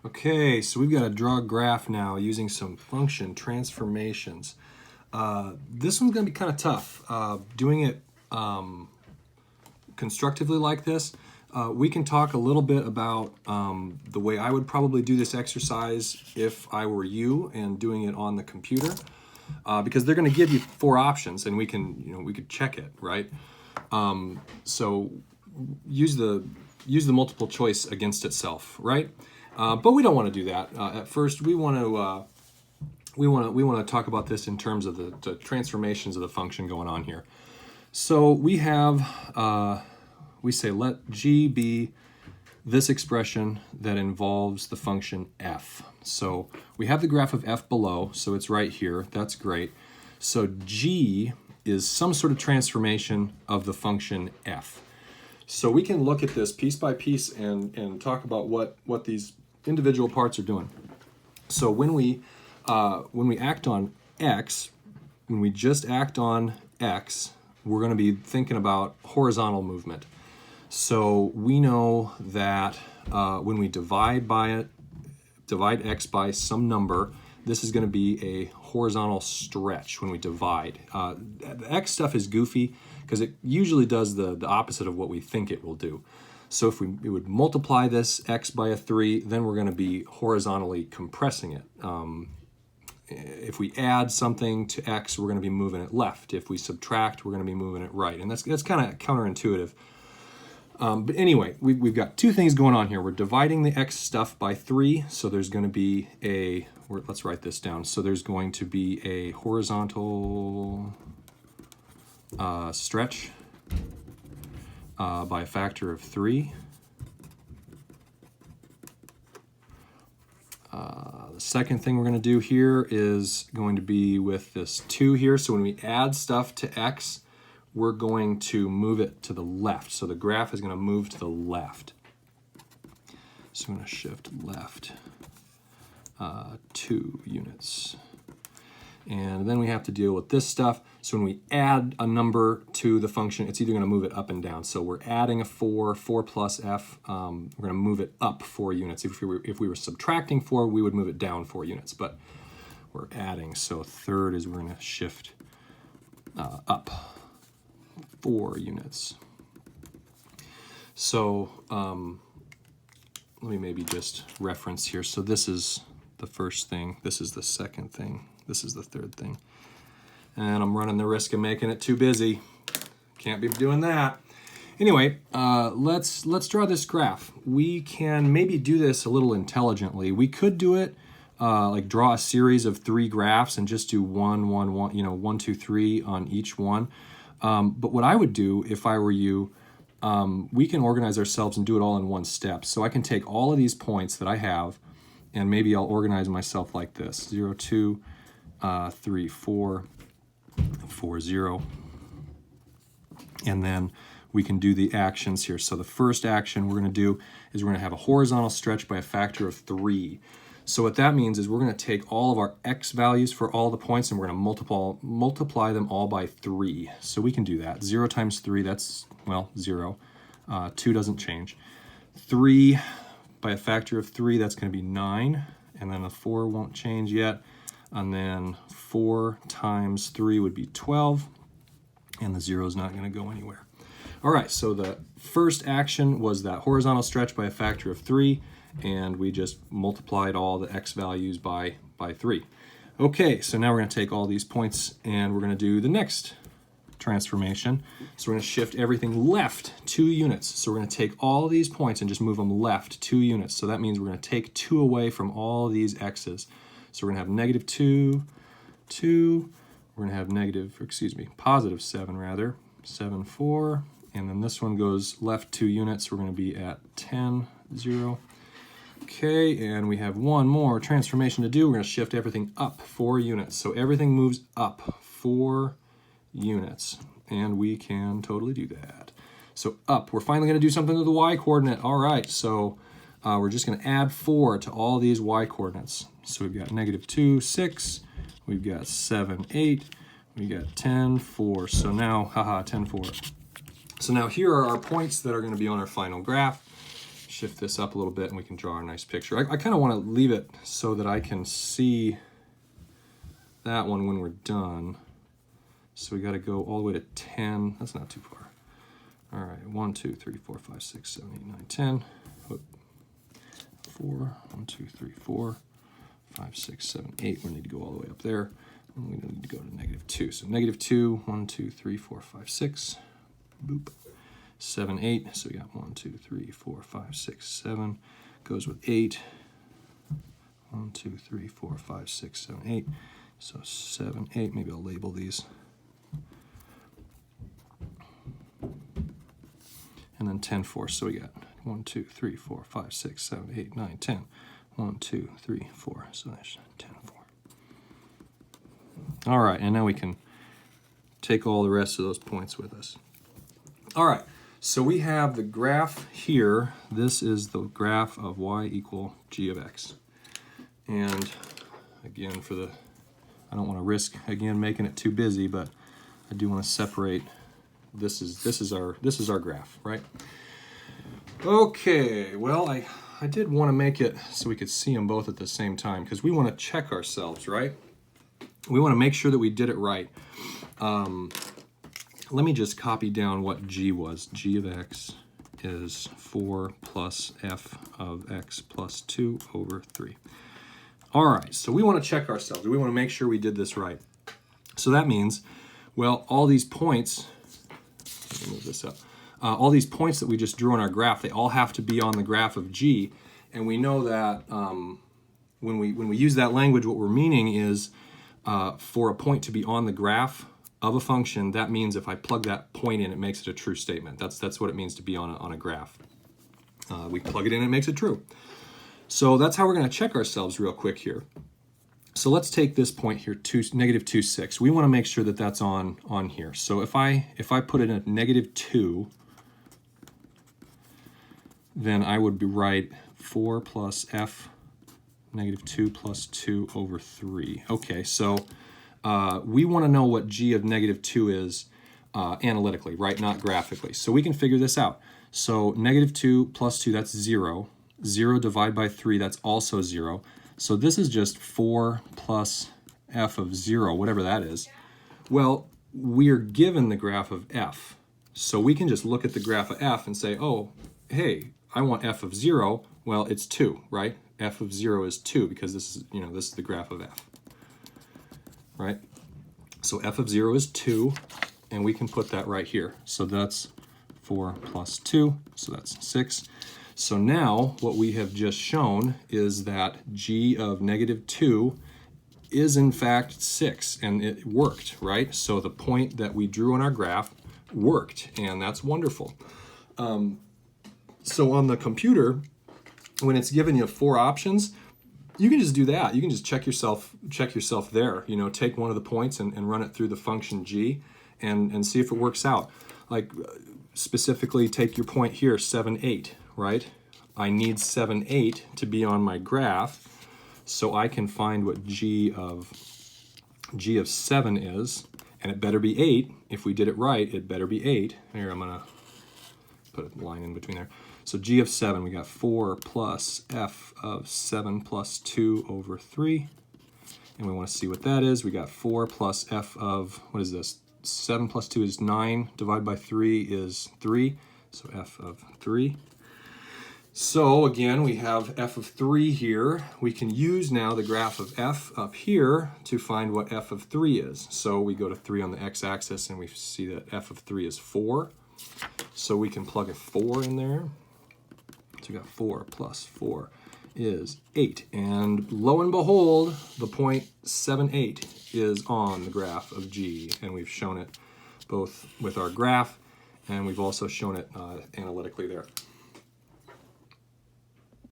Okay, so we've got to draw a graph now using some function transformations. This one's going to be kind of tough. Doing it constructively like this, we can talk a little bit about the way I would probably do this exercise if I were you and doing it on the computer, because they're going to give you four options and we could check it, right? So use the multiple choice against itself, right? But we don't want to do that. At first, we want to talk about this in terms of the transformations of the function going on here. So we have we say let g be this expression that involves the function f. So we have the graph of f below, so it's right here. That's great. So g is some sort of transformation of the function f. So we can look at this piece by piece and talk about what these individual parts are doing. So when we act on x, when we just act on x, we're going to be thinking about horizontal movement. So we know that when we divide x by some number, this is going to be a horizontal stretch when we divide. The x stuff is goofy because it usually does the opposite of what we think it will do. So if we would multiply this x by a 3, then we're going to be horizontally compressing it. If we add something to x, we're going to be moving it left. If we subtract, we're going to be moving it right. And that's kind of counterintuitive. But anyway, we've got two things going on here. We're dividing the x stuff by 3, so there's going to be let's write this down. So there's going to be a horizontal stretch by a factor of 3. The second thing we're going to do here is going to be with this 2 here. So when we add stuff to x, we're going to move it to the left. So the graph is going to move to the left. So I'm going to shift left 2 units. And then we have to deal with this stuff. So when we add a number to the function, it's either going to move it up and down. So we're adding a 4 plus f. We're going to move it up 4 units. If we were subtracting 4, we would move it down 4 units. But we're adding. So third is we're going to shift up 4 units. So let me maybe just reference here. So this is the first thing. This is the second thing. This is the third thing. And I'm running the risk of making it too busy. Can't be doing that. Anyway, let's draw this graph. We can maybe do this a little intelligently. We could do it like draw a series of 3 graphs and just do 1, 1, 1, 1, 2, 3 on each one. But what I would do if I were you, we can organize ourselves and do it all in one step. So I can take all of these points that I have, and maybe I'll organize myself like this: 0, 2, 3, 4, 4, 0. And then we can do the actions here. So the first action we're going to do is we're going to have a horizontal stretch by a factor of 3. So what that means is we're going to take all of our x values for all the points and we're going to multiply them all by 3. So we can do that. 0 times 3, that's, well, 0. 2 doesn't change. 3 by a factor of 3, that's going to be 9. And then the 4 won't change yet. And then 4 times 3 would be 12. And the 0 is not going to go anywhere. All right, so the first action was that horizontal stretch by a factor of 3. And we just multiplied all the x values by 3. Okay, so now we're going to take all these points and we're going to do the next transformation. So we're going to shift everything left 2 units. So we're going to take all these points and just move them left 2 units. So that means we're going to take 2 away from all these x's. So we're going to have negative 2, 2. We're going to have positive 7 rather, 7, 4. And then this one goes left 2 units. We're going to be at 10, 0. Okay, and we have one more transformation to do. We're going to shift everything up 4 units. So everything moves up 4 units, and we can totally do that. So up, we're finally going to do something to the y-coordinate. All right, so we're just going to add 4 to all these y-coordinates. So we've got negative 2, 6. We've got 7, 8. We got 10, 4. So now, 10, 4. So now here are our points that are going to be on our final graph. shift this up a little bit and we can draw a nice picture. I kind of want to leave it so that I can see that one when we're done. So we got to go all the way to 10. That's not too far. All right, 1, 2, 3, 4, 5, 6, 7, 8, 9, 10. Whoop. 4, 1, 2, 3, 4, 5, 6, 7, 8. We need to go all the way up there. And we need to go to -2. So -2, 1, 2, 3, 4, 5, 6. Boop. 7, 8. So we got 1, 2, 3, 4, 5, 6, 7. Goes with 8. 1, 2, 3, 4, 5, 6, 7, 8. So 7, 8. Maybe I'll label these. And then 10, 4. So we got 1, 2, 3, 4, 5, 6, 7, 8, 9, 10. 1, 2, 3, 4. So there's 10, 4. All right, and now we can take all the rest of those points with us. All right, so we have the graph here. This is the graph of y equal g of x. And again, I don't want to risk, again, making it too busy, but I do want to separate. This is our graph, right? Okay, well, I did want to make it so we could see them both at the same time because we want to check ourselves, right? We want to make sure that we did it right. Let me just copy down what g was. G of x is 4 plus f of x plus 2 over 3. All right, so we want to check ourselves. We want to make sure we did this right. So that means, well, all these points, let me move this up. All these points that we just drew on our graph, they all have to be on the graph of g. And we know that when we use that language, what we're meaning is for a point to be on the graph of a function, that means if I plug that point in, it makes it a true statement. That's what it means to be on a graph. We plug it in, it makes it true. So that's how we're going to check ourselves real quick here. So let's take this point here, -2, 6. We want to make sure that that's on here. So if I put it at -2, then I would write 4 plus f -2 plus 2 over 3. Okay, so we want to know what g of -2 is analytically, right? Not graphically. So we can figure this out. So -2 plus 2, that's 0. 0 divided by 3, that's also 0. So this is just 4 plus f of 0, whatever that is. Well, we are given the graph of f. So we can just look at the graph of f and say, oh, hey, I want f of 0. Well, it's 2, right? F of 0 is 2 because this is the graph of f, right? So f of 0 is 2, and we can put that right here. So that's 4 plus 2, so that's 6. So now what we have just shown is that g of -2 is in fact 6, and it worked, right? So the point that we drew on our graph worked, and that's wonderful. So on the computer, when it's given you 4 options, you can just do that. You can just check yourself there. Take one of the points and run it through the function g and see if it works out. Like specifically take your point here, 7, 8, right? I need 7, 8 to be on my graph so I can find what g of 7 is, and it better be 8. If we did it right, it better be 8. Here, I'm gonna put a line in between there. So g of 7, we got 4 plus f of 7 plus 2 over 3. And we want to see what that is. We got 4 plus f of, what is this? 7 plus 2 is 9, divided by 3 is 3. So f of 3. So again, we have f of 3 here. We can use now the graph of f up here to find what f of 3 is. So we go to 3 on the x-axis and we see that f of 3 is 4. So we can plug a 4 in there. So we got 4 plus 4 is 8. And lo and behold, the point 7, 8 is on the graph of g. And we've shown it both with our graph and we've also shown it analytically there.